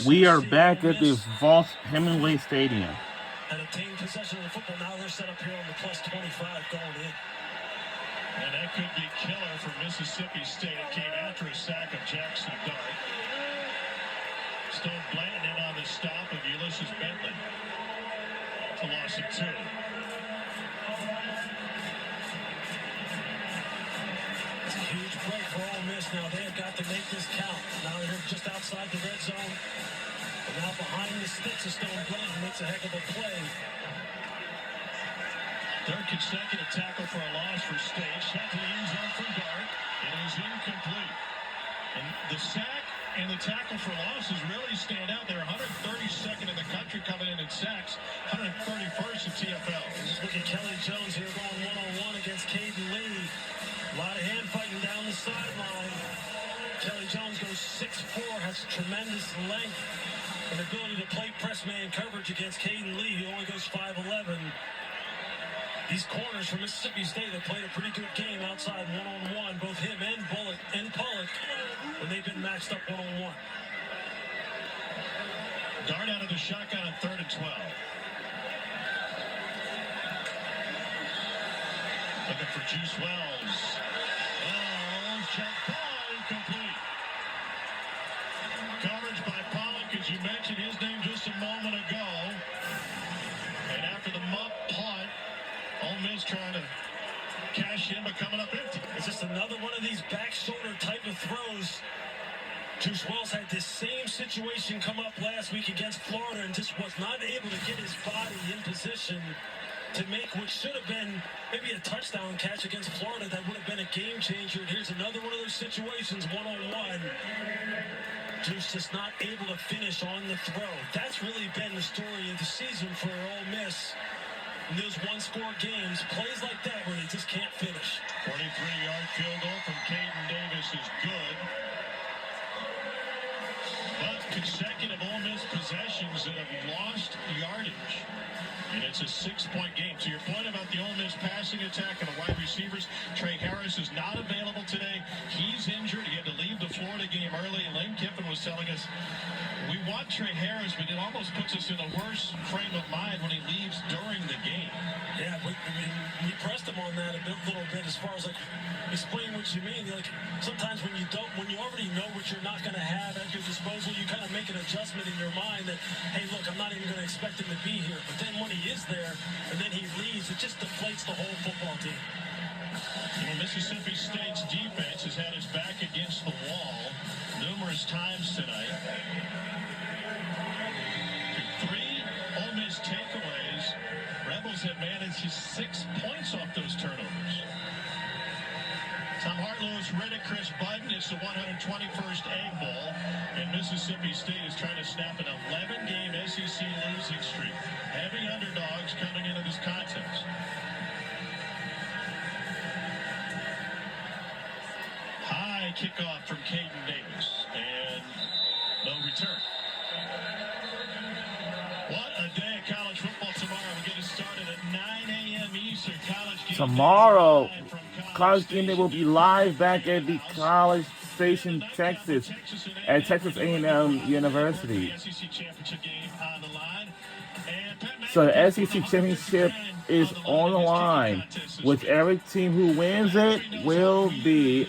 We are back at the Vaught Hemingway Stadium. And obtained possession of the football. Now they're set up here on the plus 25 going in. And that could be killer for Mississippi State. It came after a sack of Jackson Dart. Stone Blanton in on the stop of Ulysses Bentley. It's a loss of 2. It's a huge break for Ole Miss now. They have got to make this count. Now they're just outside the red zone. And now behind the sticks of Stone Blanton makes a heck of a play. Third consecutive tackle for a loss for State. Shot to the end zone from Dart. It is incomplete. And the sack and the tackle for losses really stand out. They're 132nd in the country coming in sacks, 131st in TFL. Just look at Kelly Jones here going one-on-one against Caden Lee. A lot of hand fighting down the sideline. Kelly Jones goes 6'4", has tremendous length and ability to play press man coverage against Caden Lee, who only goes 5'11". These corners from Mississippi State have played a pretty good game outside one-on-one, both him and Bullock and Pollock, when they've been matched up one-on-one. Dart out of the shotgun on 3rd and 12. Looking for Juice Wells. Oh, shot ball incomplete. Coverage by Pollock, as you mentioned his name just a moment ago. And after the muff punt, Ole Miss trying to cash in, but coming up empty. It's just another one of these back shoulder type of throws. Juice Wells had this same situation come up last week against Florida and just was not able to get his body in position to make what should have been maybe a touchdown catch against Florida that would have been a game changer. And here's another one of those situations, one-on-one. Juice just not able to finish on the throw. That's really been the story of the season for Ole Miss. In those one-score games, plays like that where they just can't finish. 43-yard field goal from Caden Davis is good. But consecutive Ole Miss possessions that have lost yardage. And it's a 6-point game. To your point about the Ole Miss passing attack and the wide receivers, Trey Harris is not available today. He's injured. He had to leave the Florida game early. Lane Kiffin was telling us, we want Trey Harris, but it almost puts us in a worse frame of mind when he leaves during the game. Yeah, we pressed him on that a little bit as far as like explain what you mean. Like sometimes when you already know what you're not going to have at your disposal, you kind of make an adjustment in your mind that, hey, look, I'm not even going to expect him to be here. But then when he is there and then he leaves, it just deflates the whole football team. You know, Mississippi State's defense has had its back against the wall numerous times tonight. 3 Ole Miss takeaways. Rebels have managed 6 points off those turnovers. Tom Hartlow's Riddick, Chris Button. It's the 121st Egg Bowl, and Mississippi State is trying to snap an 11-game SEC losing streak. Heavy underdogs coming into this contest. High kickoff from Caden Davis, and no return. What a day of college football tomorrow. We get it started at 9 a.m. Eastern. Tomorrow, College Game Day will be live back at the College Station, Texas, at Texas A&M University. So the SEC Championship is on the line. Whichever team who wins it will be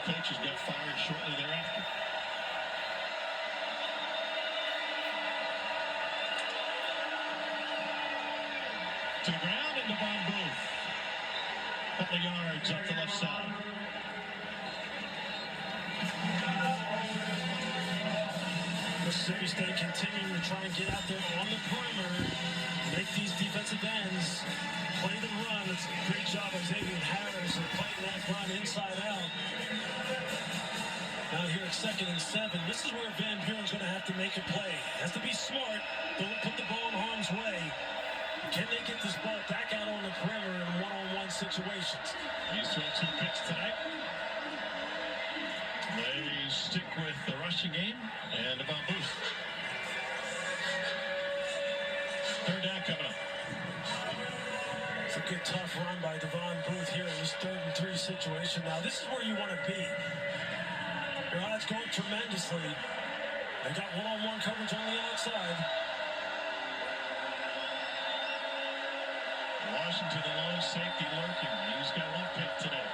coaches got fired shortly thereafter. To the ground into Von Booth. Couple of yards up the left side. Mississippi State continuing to try and get out there on the perimeter, make these defensive ends play the run. It's a great job of Xavier Harris and playing that run inside out. Now here at 2nd and 7, this is where Van Buren's going to have to make a play. Has to be smart. Don't put the ball in harm's way. Can they get this ball back out on the perimeter in one-on-one situations? He's thrown 2 picks tonight. They stick with the rushing game and Von Booth. 3rd down coming up. It's a good, tough run by Devon Booth here in this 3rd and 3 situation. Now, this is where you want to be. Your odds going tremendously. They got one-on-one coverage on the outside. Washington, the lone safety lurking. He's got 1 pick today.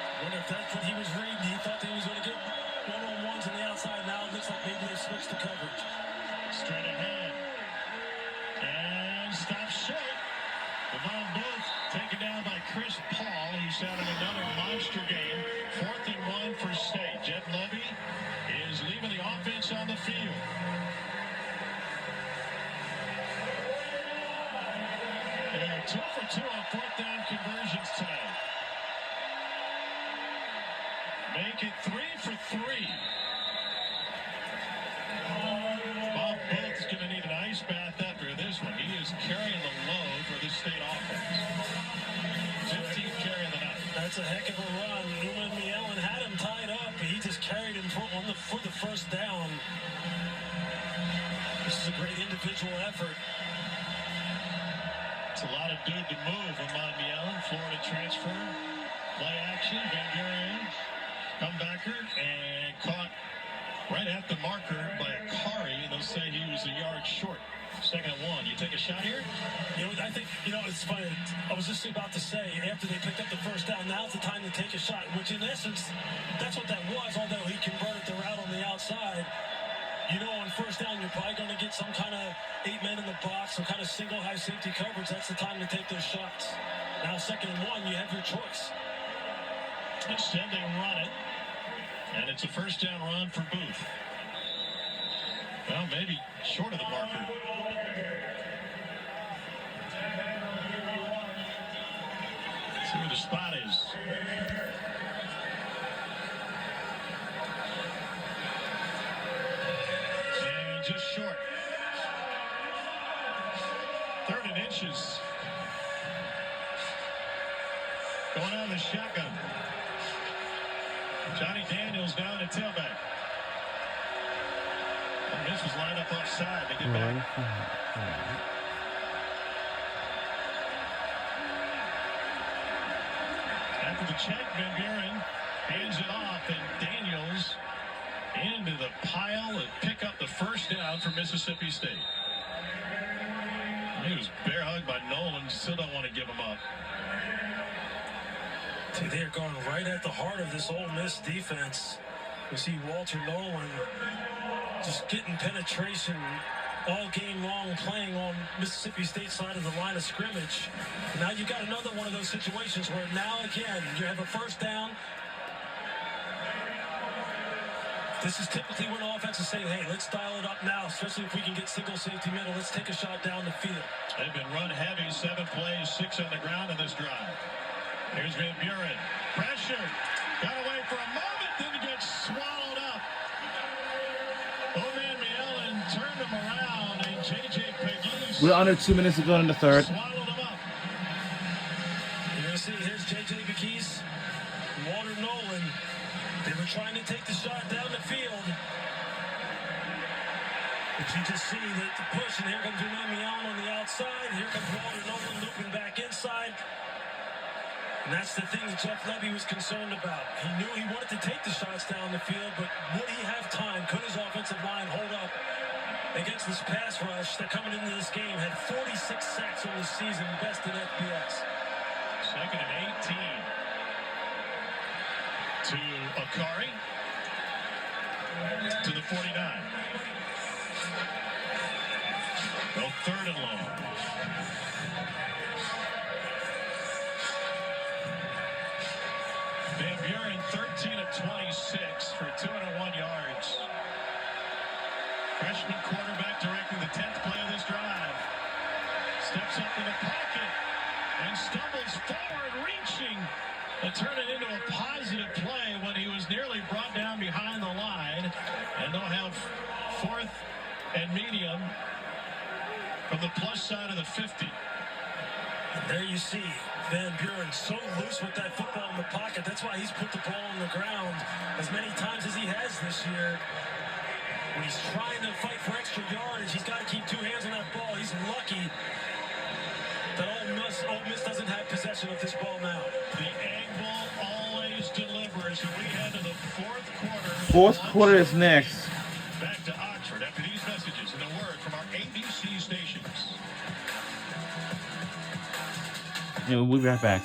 I wonder if that's what he was reading. He thought that he was going to get one-on-ones on the outside. Now it looks like maybe they switched the coverage. Straight ahead. And stopped short. Devon Booth taken down by Chris Paul, who's having another monster game. 4th and 1 for State. Jeff Levy is leaving the offense on the field. And 2 for 2 on 4th down conversions tonight. Make it 3 for 3. Bob Booth is going to need an ice bath after this one. He is carrying the load for the State offense. 15th carry of the night. That's a heck of a run. Newman Mielen had him tied up, but he just carried him for the first down. This is a great individual effort. It's a lot of dude to move. Amon Mielen, Florida transfer. Play action. Van Buren, comebacker, and caught right at the marker by Akari. They'll say he was a yard short. 2nd and 1. You take a shot here? I think, it's funny. I was just about to say, after they picked up the first down, now's the time to take a shot, which in essence, that's what that was, although he converted the route on the outside. On first down, you're probably going to get some kind of 8 men in the box, some kind of single high safety coverage. That's the time to take those shots. Now 2nd and 1, you have your choice. Instead, they run it, and it's a first down run for Booth. Well, maybe short of the marker. See where the spot is. And just short. 3rd and inches. Going out of the shotgun. Johnny Daniels down at tailback. And this was lined up offside. They get back. After the check, Van Buren hands it off, and Daniels into the pile and pick up the first down for Mississippi State. He was bear hugged by Nolan. Still don't want to give him up. They're going right at the heart of this Ole Miss defense. We see Walter Nolan just getting penetration all game long, playing on Mississippi State's side of the line of scrimmage. Now you got another one of those situations where now again you have a first down. This is typically when offenses say, hey, let's dial it up now, especially if we can get single safety middle. Let's take a shot down the field. They've been run heavy, 7 plays, 6 on the ground in this drive. Here's Van Buren. Pressure. Got away for a moment, then gets swallowed up. Oman Mielen turned him around, and J.J. Pegues We're under 2 minutes to go in the 3rd. swallowed him up. You're going to see, here's J.J. Pegues, Walter Nolan. They were trying to take the shot down the field. But you just see that the push, and here comes Oman Mielen on the outside. Here comes Walter Nolan looping back inside. And that's the thing that Jeff Levy was concerned about. He knew he wanted to take the shots down the field, but would he have time? Could his offensive line hold up against this pass rush that coming into this game had 46 sacks on the season, best in FBS. 2nd and 18 to Akari to the 49. Well, 3rd and long. Van Buren 13 of 26 for 201 yards. Freshman quarterback directing the 10th play of this drive. Steps up in the pocket and stumbles forward, reaching to turn it into a positive play when he was nearly brought down behind the line. And they'll have 4th and medium from the plus side of the 50. And there you see Van Buren so loose with that football in the pocket. That's why he's put the ball on the ground as many times as he has this year. When he's trying to fight for extra yardage, he's got to keep 2 hands on that ball. He's lucky that Ole Miss doesn't have possession of this ball now. The Egg Bowl always delivers. We head to the fourth quarter. Fourth quarter is next. Back to Oxford after these messages and a word from our ABC stations. Yeah, we'll be right back.